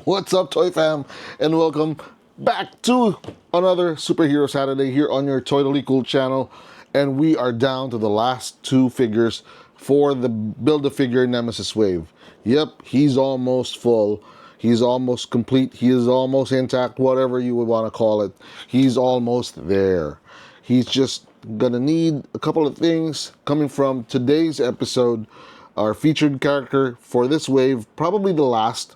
What's up, Toy Fam? And welcome back to another Superhero Saturday here on your Totally Cool channel. And we are down to the last two figures for the Build-A-Figure Nemesis Wave. Yep, he's almost full. He's almost complete. He is almost intact, whatever you would want to call it. He's almost there. He's just gonna need a couple of things coming from today's episode. Our featured character for this wave, probably the last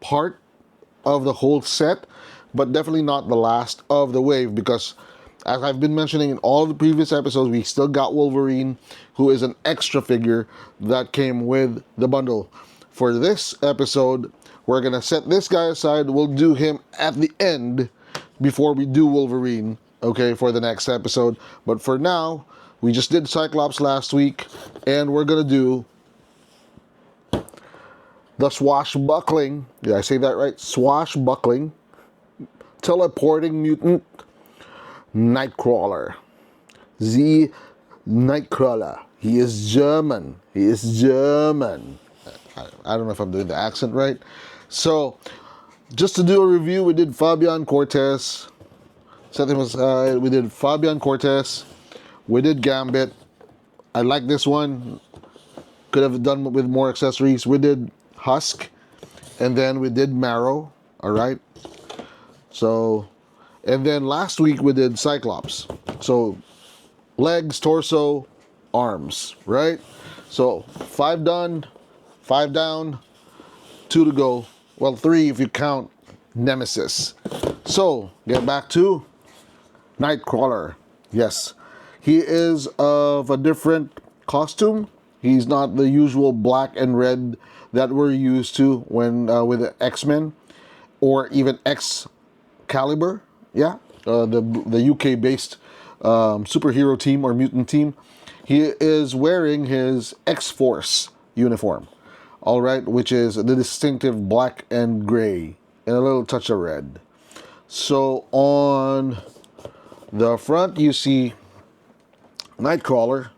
part of the whole set, but definitely not the last of the wave, because as I've been mentioning in all the previous episodes, we still got Wolverine, who is an extra figure that came with the bundle. For this episode, we're gonna set this guy aside. We'll do him at the end before we do Wolverine, okay, for the next episode. But for now, we just did Cyclops last week, and we're gonna do the swashbuckling, did I say that right? Swashbuckling, teleporting mutant Nightcrawler. The Nightcrawler. He is German. He is German. I don't know if I'm doing the accent right. So, just to do a review, we did Fabian Cortez. Set him aside. We did Fabian Cortez. We did Gambit. I like this one. Could have done with more accessories. We did Husk, and then we did Marrow. All right. So, and then last week we did Cyclops. So, legs, torso, arms, right? So, 5 done, 5 down, 2 to go. Well, 3 if you count Nemesis. So, get back to Nightcrawler. Yes, he is of a different costume. He's not the usual black and red that we're used to when with X-Men or even Excalibur. Yeah, the UK-based superhero team or mutant team. He is wearing his X-Force uniform, all right, which is the distinctive black and gray and a little touch of red. So on the front, you see Nightcrawler.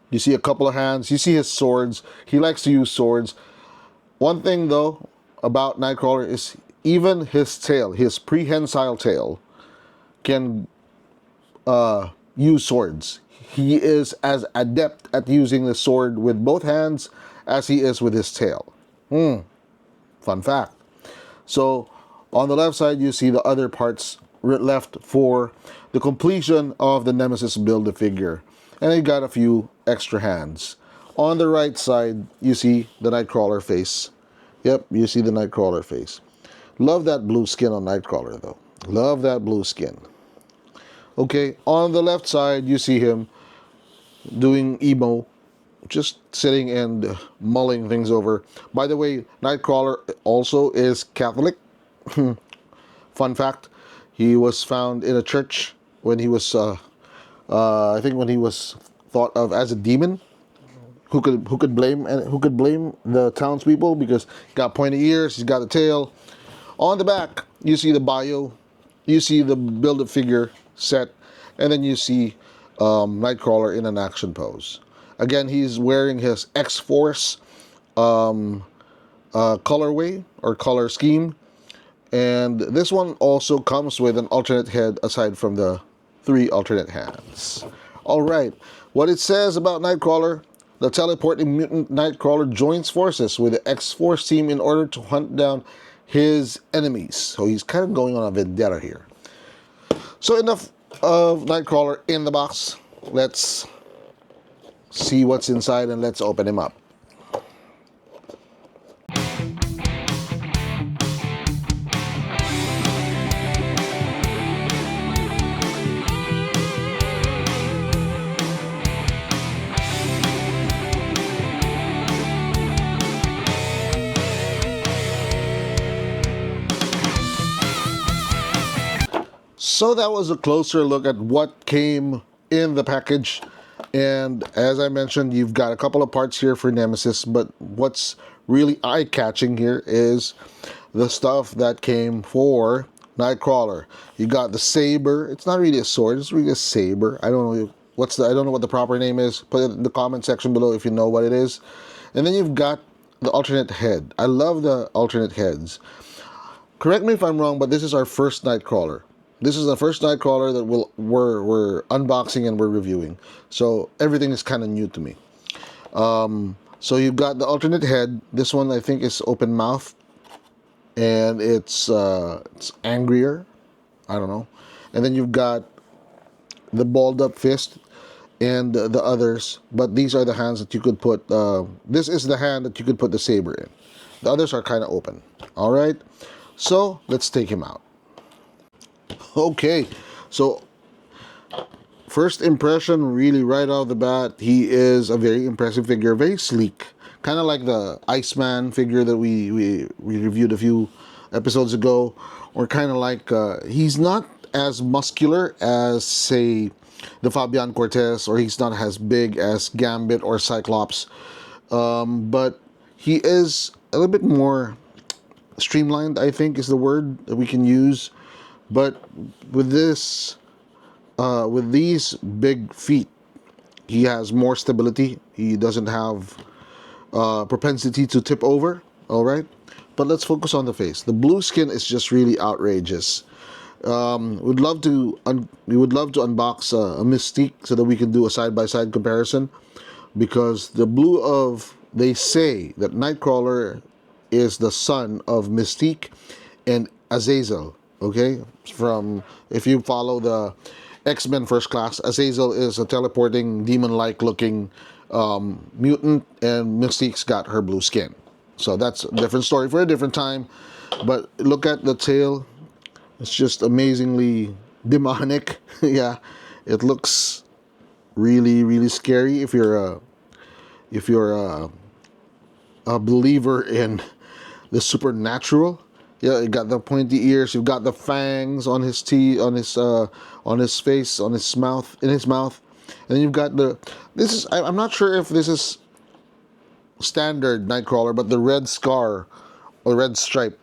You see a couple of hands. You see his swords. He likes to use swords. One thing, though, about Nightcrawler is even his tail, his prehensile tail, can use swords. He is as adept at using the sword with both hands as he is with his tail. Fun fact. So, on the left side, you see the other parts left for the completion of the Nemesis Build-A-Figure. And he got a few extra hands. On the right side, you see the Nightcrawler face. Yep, you see the Nightcrawler face. Love that blue skin on Nightcrawler, though. Love that blue skin. Okay, on the left side, you see him doing emo, just sitting and mulling things over. By the way, Nightcrawler also is Catholic. Fun fact, he was found in a church when he was, I think when he was thought of as a demon. Who could blame the townspeople, because he got pointy ears, he's got the tail. On the back, you see the bio, you see the Build-A-Figure set, and then you see Nightcrawler in an action pose. Again, he's wearing his X-Force colorway or color scheme, and this one also comes with an alternate head aside from the 3 alternate hands. All right, what it says about Nightcrawler: the teleporting mutant Nightcrawler joins forces with the X-Force team in order to hunt down his enemies. So he's kind of going on a vendetta here. So enough of Nightcrawler in the box. Let's see what's inside and let's open him up. So that was a closer look at what came in the package. And as I mentioned, you've got a couple of parts here for Nemesis, but what's really eye-catching here is the stuff that came for Nightcrawler. You got the saber. It's not really a sword, it's really a saber. I don't know what the proper name is. Put it in the comment section below if you know what it is. And then you've got the alternate head. I love the alternate heads. Correct me if I'm wrong, but this is our first Nightcrawler. This is the first Nightcrawler that we're unboxing and we're reviewing. So everything is kind of new to me. So you've got the alternate head. This one I think is open mouth, and it's angrier. I don't know. And then you've got the balled up fist and the others. But these are the hands that you could put. This is the hand that you could put the saber in. The others are kind of open. All right. So let's take him out. Okay. So first impression, really right off the bat, he is a very impressive figure, very sleek, kind of like the Iceman figure that we reviewed a few episodes ago, or kind of like he's not as muscular as, say, the Fabian Cortez, or he's not as big as Gambit or Cyclops, but he is a little bit more streamlined, I think is the word that we can use. But with this with these big feet, he has more stability. He doesn't have propensity to tip over. All right, but let's focus on the face. The blue skin is just really outrageous. We would love to unbox a Mystique so that we can do a side-by-side comparison, because the blue of, they say that Nightcrawler is the son of Mystique and Azazel. Okay, from, if you follow the X-Men First Class, Azazel is a teleporting demon-like looking mutant, and Mystique's got her blue skin. So that's a different story for a different time. But look at the tail. It's just amazingly demonic. Yeah, it looks really, really scary if you're a believer in the supernatural. Yeah, you got the pointy ears. You've got the fangs on his teeth, on his face, on his mouth, in his mouth, and then you've got the. This is. I'm not sure if this is standard Nightcrawler, but the red scar or red stripe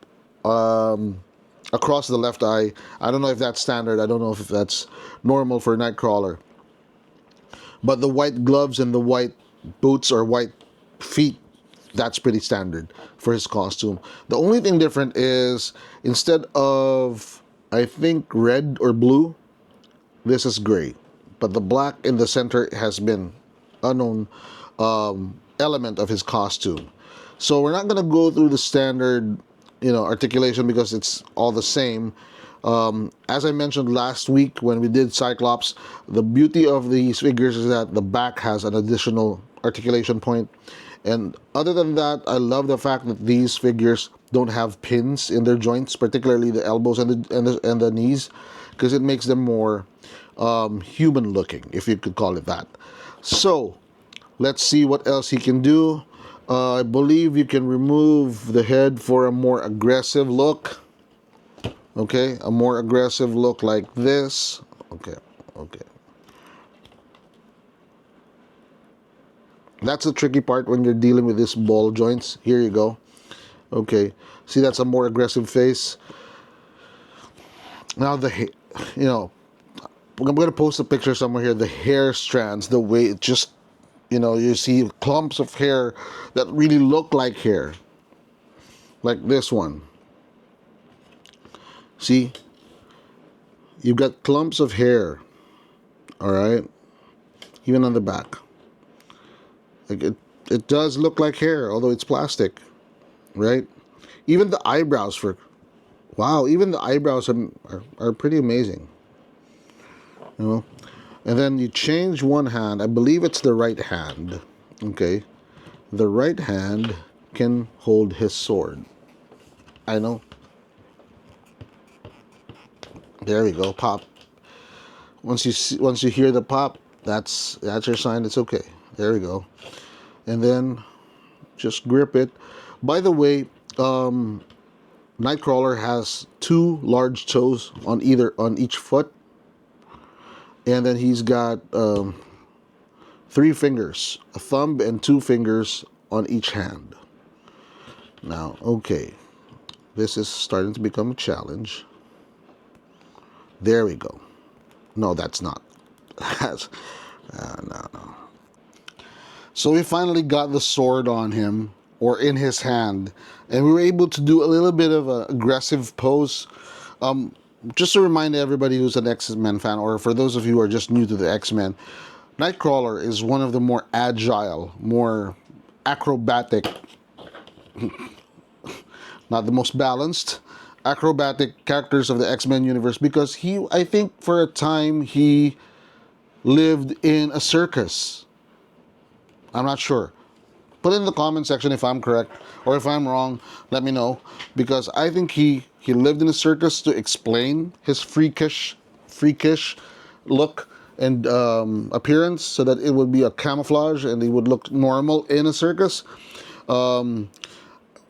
across the left eye. I don't know if that's standard. I don't know if that's normal for Nightcrawler. But the white gloves and the white boots or white feet, that's pretty standard for his costume. The only thing different is, instead of, I think, red or blue, this is gray. But the black in the center has been unknown element of his costume. So we're not going to go through the standard, articulation, because it's all the same. As I mentioned last week when we did Cyclops, the beauty of these figures is that the back has an additional articulation point. And other than that, I love the fact that these figures don't have pins in their joints, particularly the elbows and the knees, because it makes them more human looking, if you could call it that. So let's see what else he can do. I believe you can remove the head for a more aggressive look. Okay, a more aggressive look like this. Okay. That's the tricky part when you're dealing with these ball joints. Here you go. Okay, see, that's a more aggressive face. Now I'm going to post a picture somewhere here. The hair strands, the way it just, you see clumps of hair that really look like hair. Like this one. See? You've got clumps of hair. All right? Even on the back. Like it does look like hair, although it's plastic, right? Even the eyebrows even the eyebrows are pretty amazing. And then you change one hand. I believe it's the right hand. Okay, the right hand can hold his sword. I know. There we go. Pop. Once you hear the pop, that's your sign. It's okay. There we go. And then just grip it. By the way, Nightcrawler has 2 large toes on each foot. And then he's got 3 fingers, a thumb and 2 fingers on each hand. Now, okay, this is starting to become a challenge. There we go. No, that's not. No. So we finally got the sword on him. or in his hand, and we were able to do a little bit of an aggressive pose. Just to remind everybody who's an X-Men fan, or for those of you who are just new to the X-Men, Nightcrawler is one of the more agile, more acrobatic, not the most balanced, acrobatic characters of the X-Men universe, because I think for a time he lived in a circus. I'm not sure. Put it in the comment section if I'm correct, or if I'm wrong, let me know, because I think he lived in a circus to explain his freakish look and appearance, so that it would be a camouflage and he would look normal in a circus.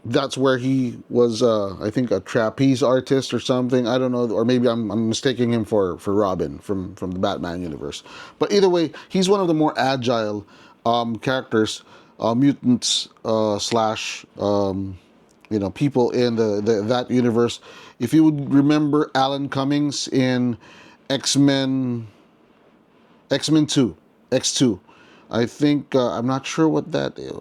That's where he was, I think, a trapeze artist or something. I don't know, or maybe I'm mistaking him for Robin from the Batman universe. But either way, he's one of the more agile characters, mutants slash people in that universe. If you would remember Alan Cummings in X-Men 2, X2, I think, I'm not sure what that is,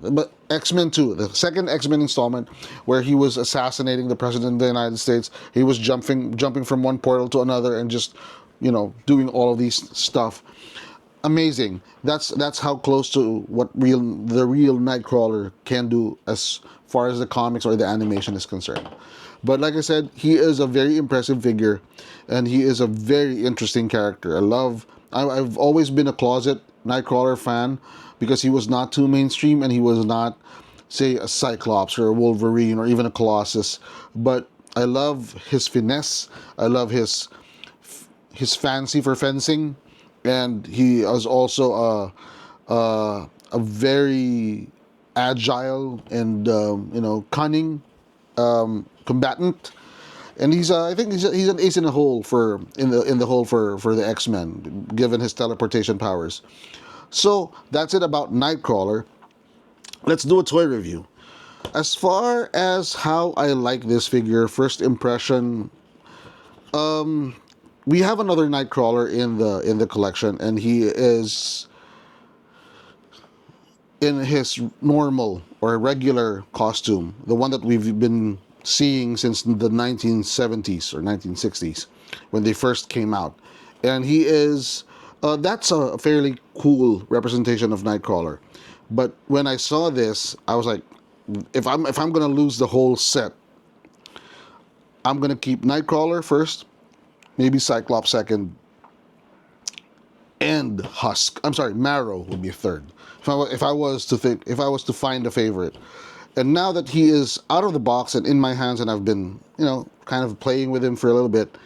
but X-Men 2, the second X-Men installment, where he was assassinating the president of the United States. He was jumping from one portal to another and just, doing all of these stuff. Amazing. That's how close to what the real Nightcrawler can do as far as the comics or the animation is concerned. But like I said, he is a very impressive figure, and he is a very interesting character. I've always been a closet Nightcrawler fan, because he was not too mainstream, and he was not, say, a Cyclops or a Wolverine or even a Colossus. But I love his finesse. I love his fancy for fencing, and he is also a very agile and cunning combatant. And I think he's an ace in the hole for the X-Men, given his teleportation powers. So that's it about Nightcrawler. Let's do a toy review. As far as how I like this figure, first impression, we have another Nightcrawler in the collection, and he is in his normal or regular costume, the one that we've been seeing since the 1970s or 1960s when they first came out. And he is that's a fairly cool representation of Nightcrawler. But when I saw this, I was like, if I'm gonna lose the whole set, I'm gonna keep Nightcrawler first, maybe Cyclops second, and Marrow would be third. If I was to find a favorite. And now that he is out of the box and in my hands, and I've been, kind of playing with him for a little bit,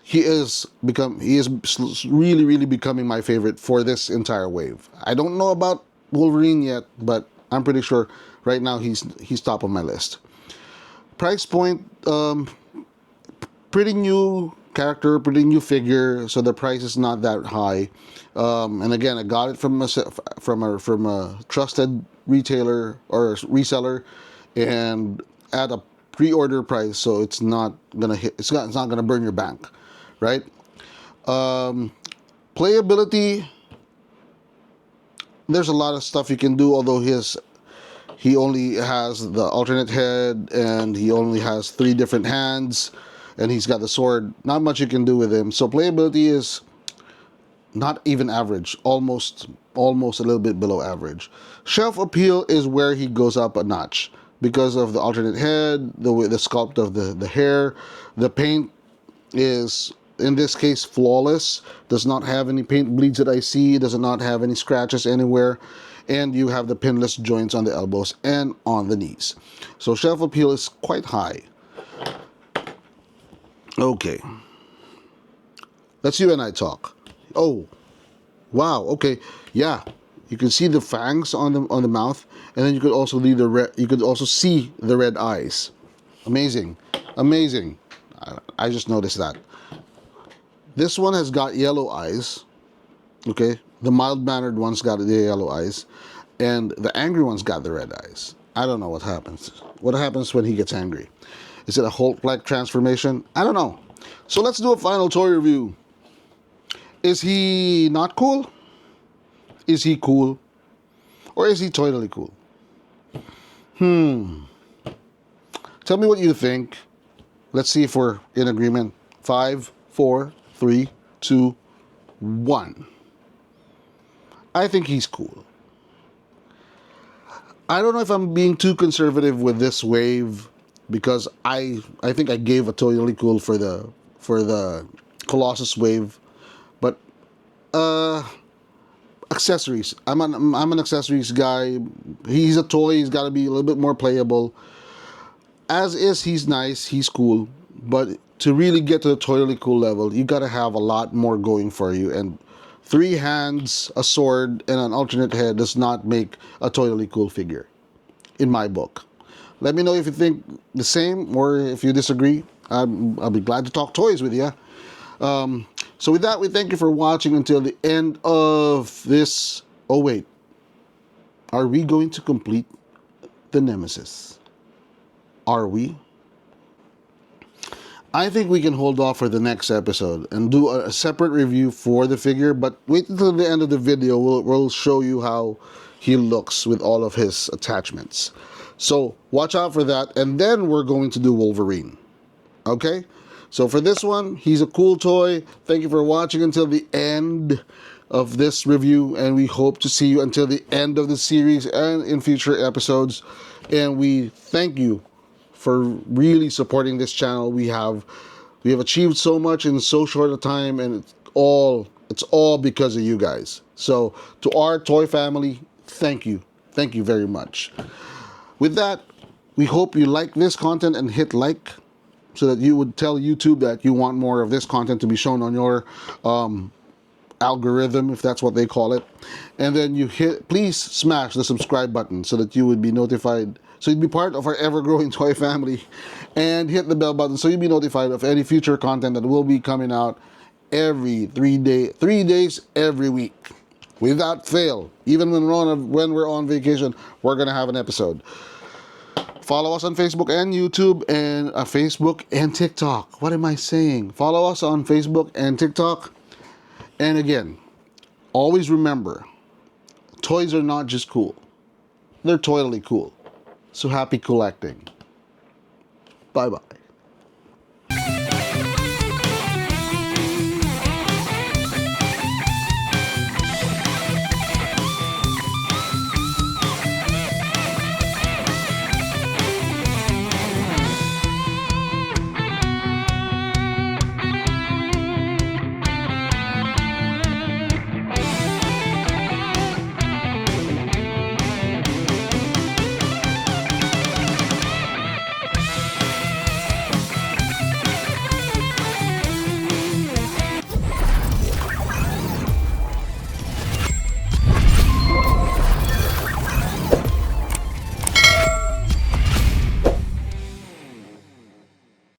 he is really, really becoming my favorite for this entire wave. I don't know about Wolverine yet, but I'm pretty sure right now he's top of my list. Price point, pretty new character, pretty new figure, so the price is not that high. And again, I got it from a trusted retailer or reseller, and at a pre-order price, so it's not gonna burn your bank, right? Playability, there's a lot of stuff you can do, although he only has the alternate head, and he only has 3 different hands, and he's got the sword. Not much you can do with him. So playability is not even average, almost a little bit below average. Shelf appeal is where he goes up a notch because of the alternate head, the sculpt of the hair. The paint is, in this case, flawless. Does not have any paint bleeds that I see. Does not have any scratches anywhere. And you have the pinless joints on the elbows and on the knees. So shelf appeal is quite high. Okay. Let's you and I talk. Oh, wow. Okay, yeah. You can see the fangs on the mouth, and then you could also see the red eyes. Amazing, amazing. I just noticed that. This one has got yellow eyes. Okay, the mild-mannered one's got the yellow eyes, and the angry one's got the red eyes. I don't know what happens. What happens when he gets angry? Is it a Hulk-like transformation? I don't know. So let's do a final toy review. Is he not cool? Is he cool? Or is he totally cool? Tell me what you think. Let's see if we're in agreement. 5, 4, 3, 2, 1. I think he's cool. I don't know if I'm being too conservative with this wave, because I think I gave a totally cool for the Colossus wave, but accessories. I'm an accessories guy. He's a toy. He's got to be a little bit more playable. As is, he's nice. He's cool, but to really get to the totally cool level, you got to have a lot more going for you. And 3 hands, a sword, and an alternate head does not make a totally cool figure, in my book. Let me know if you think the same or if you disagree. I'll be glad to talk toys with you. So with that, we thank you for watching until the end of this. Oh wait, are we going to complete the Nemesis? Are we? I think we can hold off for the next episode and do a separate review for the figure, but wait until the end of the video. We'll show you how he looks with all of his attachments. So watch out for that, and then we're going to do Wolverine. Okay? So for this one, he's a cool toy. Thank you for watching until the end of this review, and we hope to see you until the end of the series and in future episodes. And we thank you for really supporting this channel. We have achieved so much in so short a time, and it's all because of you guys. So to our toy family, thank you very much. With that, we hope you like this content and hit like, so that you would tell YouTube that you want more of this content to be shown on your algorithm, if that's what they call it. And then please smash the subscribe button so that you would be notified, so you'd be part of our ever-growing toy family, and hit the bell button so you'll be notified of any future content that will be coming out every 3 days every week, without fail. Even when we're on vacation, we're gonna have an episode. Follow us on Facebook and YouTube, and Facebook and TikTok. What am I saying? Follow us on Facebook and TikTok. And again, always remember, toys are not just cool. They're totally cool. So happy collecting. Bye-bye.